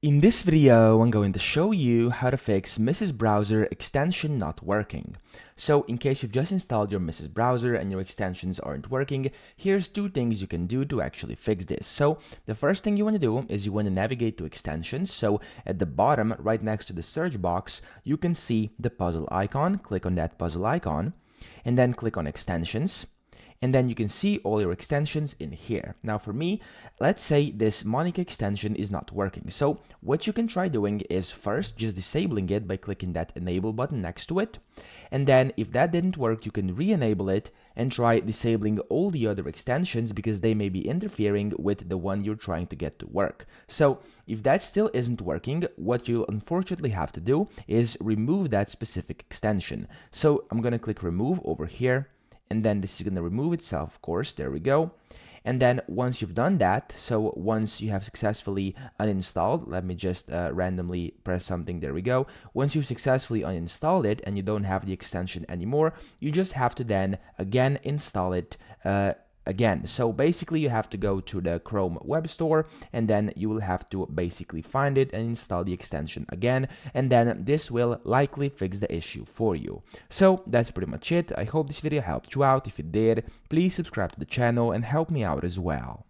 In this video, I'm going to show you how to fix Mrs. Browser extension not working. So in case you've just installed your Mrs. Browser and your extensions aren't working, here's two things you can do to actually fix this. So the first thing you want to do is you want to navigate to extensions. So at the bottom, right next to the search box, you can see the puzzle icon. Click on that puzzle icon and then click on extensions. And then you can see all your extensions in here. Now for me, let's say this Monica extension is not working. So what you can try doing is first just disabling it by clicking that enable button next to it. And then if that didn't work, you can re-enable it and try disabling all the other extensions because they may be interfering with the one you're trying to get to work. So if that still isn't working, what you'll unfortunately have to do is remove that specific extension. So I'm going to click remove over here. And then this is going to remove itself, of course. There we go. And then once you've done that, so once you have successfully uninstalled, let me just randomly press something. There we go. Once you've successfully uninstalled it and you don't have the extension anymore, you just have to then again install it again. So basically you have to go to the Chrome web store and then you will have to basically find it and install the extension again, and then this will likely fix the issue for you. So that's pretty much it. I hope this video helped you out. If it did, please subscribe to the channel and help me out as well.